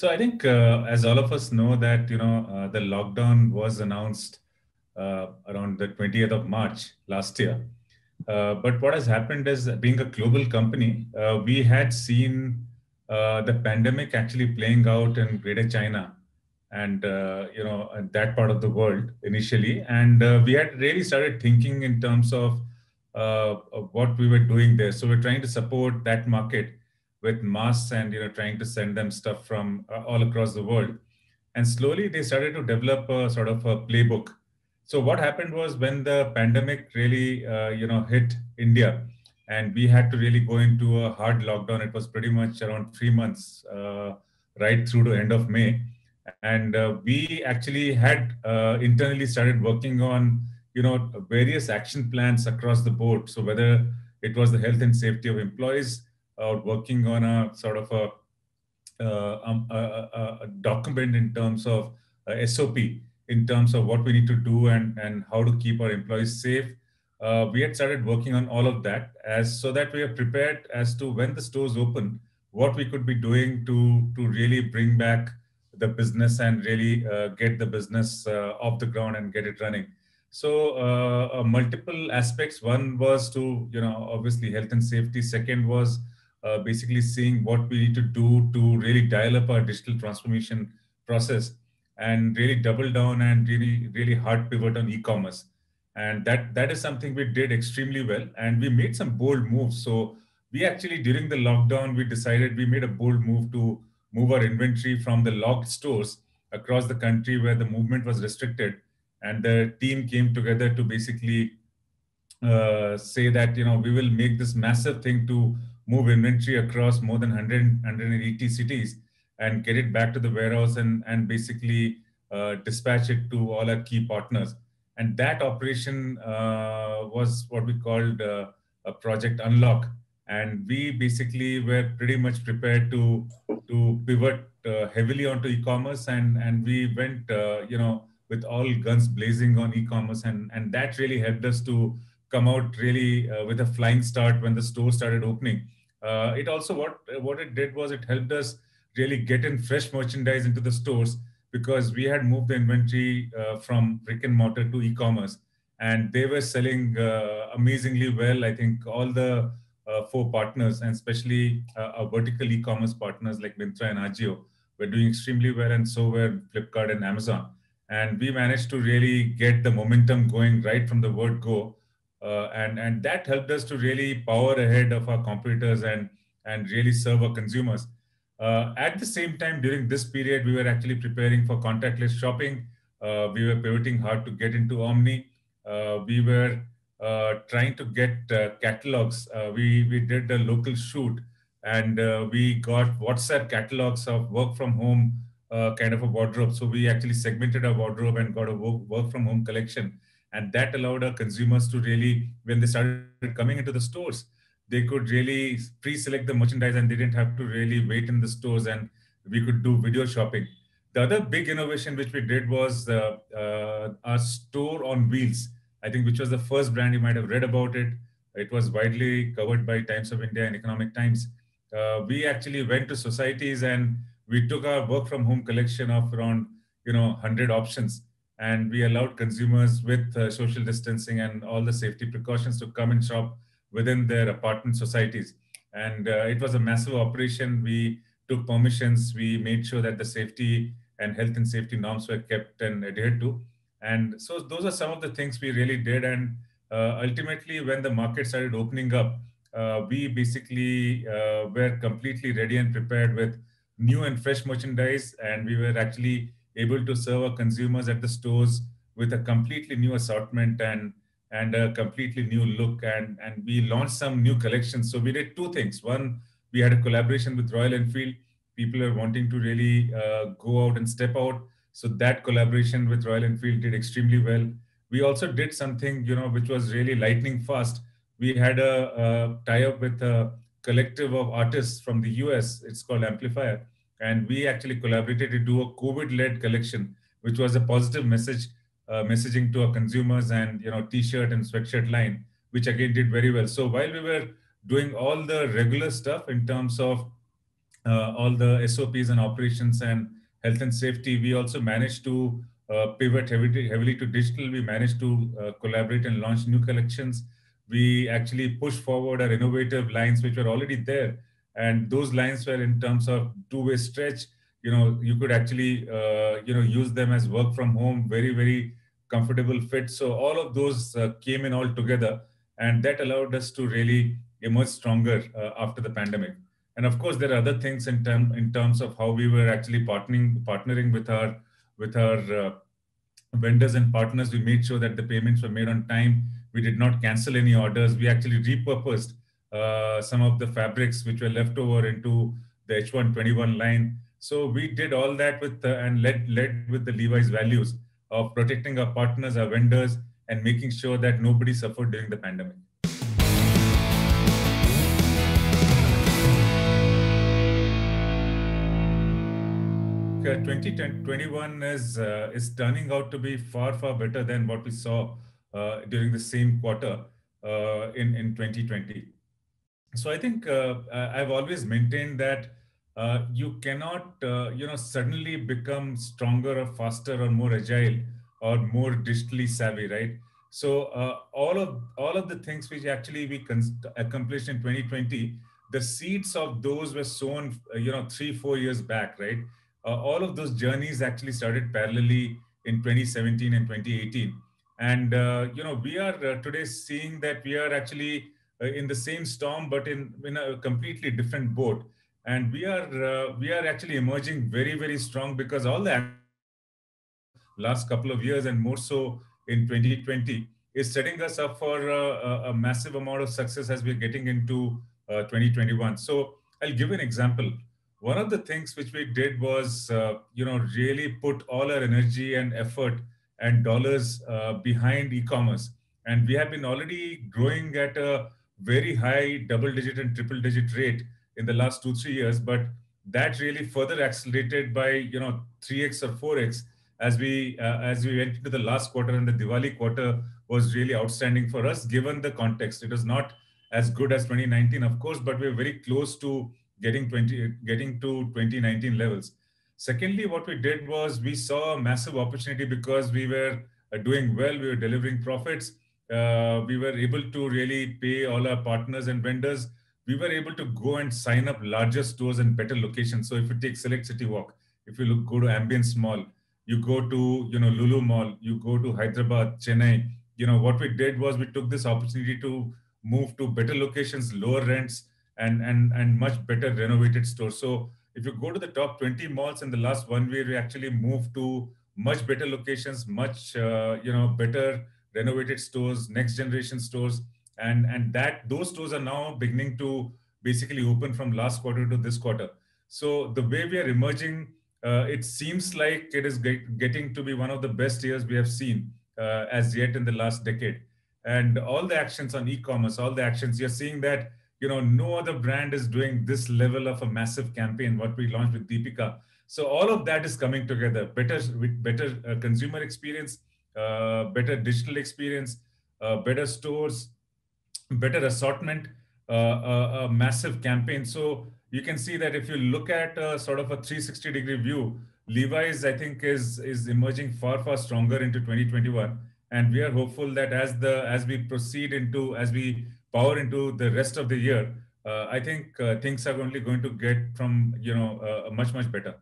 So I think, as all of us know, that the lockdown was announced around the 20th of March last year. But what has happened is, being a global company, we had seen the pandemic actually playing out in Greater China and that part of the world initially, and we had really started thinking in terms of what we were doing there. So we're trying to support that market with masks and trying to send them stuff from all across the world. And slowly they started to develop a sort of a playbook. So what happened was, when the pandemic really hit India, and we had to really go into a hard lockdown. It was pretty much around 3 months, right through to end of May. And we actually had internally started working on various action plans across the board. So whether it was the health and safety of employees, or working on a sort of a document in terms of SOP, in terms of what we need to do, and how to keep our employees safe. We had started working on all of that, as so that we are prepared as to when the stores open, what we could be doing to really bring back the business and really get the business off the ground and get it running. So multiple aspects. One was to obviously health and safety. Second was basically seeing what we need to do to really dial up our digital transformation process, and really double down and really hard pivot on e-commerce. And that is something we did extremely well, and we made some bold moves. So we actually, during the lockdown, we made a bold move to move our inventory from the locked stores across the country where the movement was restricted. And the team came together to basically say that we will make this massive thing to move inventory across more than 180 cities, and get it back to the warehouse, and basically dispatch it to all our key partners. And that operation was what we called a Project Unlock. And we basically were pretty much prepared to pivot heavily onto e-commerce, and we went with all guns blazing on e-commerce, and that really helped us to come out really with a flying start when the store started opening. It also, what it did was, it helped us really get in fresh merchandise into the stores, because we had moved the inventory from brick and mortar to e-commerce, and they were selling amazingly well. I think all the four partners, and especially our vertical e-commerce partners like Myntra and Ajio, were doing extremely well, and so were Flipkart and Amazon. And we managed to really get the momentum going right from the word go, and that helped us to really power ahead of our competitors, and really serve our consumers. At the same time, during this period, we were actually preparing for contactless shopping. We were pivoting hard to get into Omni. We were trying to get catalogs. We did a local shoot, and we got WhatsApp catalogs of work from home kind of a wardrobe. So we actually segmented our wardrobe and got a work from home collection. And that allowed our consumers to really, when they started coming into the stores, they could really pre-select the merchandise, and they didn't have to really wait in the stores, and we could do video shopping. The other big innovation which we did was our store on wheels, I think, which was the first brand. You might have read about it. It was widely covered by Times of India and Economic Times. We actually went to societies, and we took our work from home collection of around 100 options, and we allowed consumers with social distancing and all the safety precautions to come and shop within their apartment societies. And it was a massive operation. We took permissions. We made sure that the safety and health and safety norms were kept and adhered to. And so those are some of the things we really did. And ultimately, when the market started opening up, we basically were completely ready and prepared with new and fresh merchandise. And we were actually able to serve our consumers at the stores with a completely new assortment, and a completely new look. And we launched some new collections. So we did two things. One, we had a collaboration with Royal Enfield. People are wanting to really go out and step out. So that collaboration with Royal Enfield did extremely well. We also did something, which was really lightning fast. We had a tie-up with a collective of artists from the US. It's called Amplifier. And we actually collaborated to do a COVID-led collection, which was a positive messaging to our consumers, and t-shirt and sweatshirt line, which again did very well. So while we were doing all the regular stuff in terms of all the SOPs and operations and health and safety. We also managed to pivot heavily to digital. We managed to collaborate and launch new collections. We actually pushed forward our innovative lines, which were already there. And those lines were in terms of two-way stretch. You could actually, use them as work from home, very, very comfortable fit. So all of those came in all together. And that allowed us to really emerge stronger after the pandemic. And of course, there are other things in terms of how we were actually partnering with our vendors and partners. We made sure that the payments were made on time. We did not cancel any orders. We actually repurposed some of the fabrics which were left over into the H121 line. So we did all that and led with the Levi's values of protecting our partners, our vendors, and making sure that nobody suffered during the pandemic. 2021 is turning out to be far better than what we saw during the same quarter in 2020. So I think I've always maintained that you cannot suddenly become stronger or faster or more agile or more digitally savvy, right? So all of the things which actually we accomplished in 2020, the seeds of those were sown 3-4 years back, right? All of those journeys actually started parallelly in 2017 and 2018. And we are today seeing that we are actually in the same storm, but in a completely different boat. And we are actually emerging very strong, because all the actions which we took over the last couple of years, and more so in 2020, is setting us up for a massive amount of success as we're getting into 2021. So I'll give an example. One of the things which we did was, really put all our energy and effort and dollars behind e-commerce. And we have been already growing at a very high double-digit and triple-digit rate in the last 2-3 years, but that really further accelerated by 3x or 4x as we went into the last quarter, and the Diwali quarter was really outstanding for us given the context. It was not as good as 2019, of course, but we were very close to getting to 2019 levels. Secondly, what we did was we saw a massive opportunity because we were doing well, we were delivering profits, we were able to really pay all our partners and vendors. We were able to go and sign up larger stores and better locations. So if you take Select City Walk, if you go to Ambience Mall, you go to Lulu Mall, you go to Hyderabad, Chennai. What we did was we took this opportunity to move to better locations, lower rents, and much better renovated stores. So if you go to the top 20 malls in the last 1 year, we actually moved to much better locations, much better renovated stores, next generation stores, and that those stores are now beginning to basically open from last quarter to this quarter. So the way we are emerging, it seems like it is getting to be one of the best years we have seen as yet in the last decade. And all the actions on e-commerce, all the actions, you're seeing that no other brand is doing this level of a massive campaign what we launched with Deepika. So all of that is coming together, better consumer experience, better digital experience, better stores, better assortment, a massive campaign. So you can see that if you look at sort of a 360-degree view, Levi's, I think, is emerging far stronger into 2021, and we are hopeful that as we power into the rest of the year, I think things are only going to get from much better.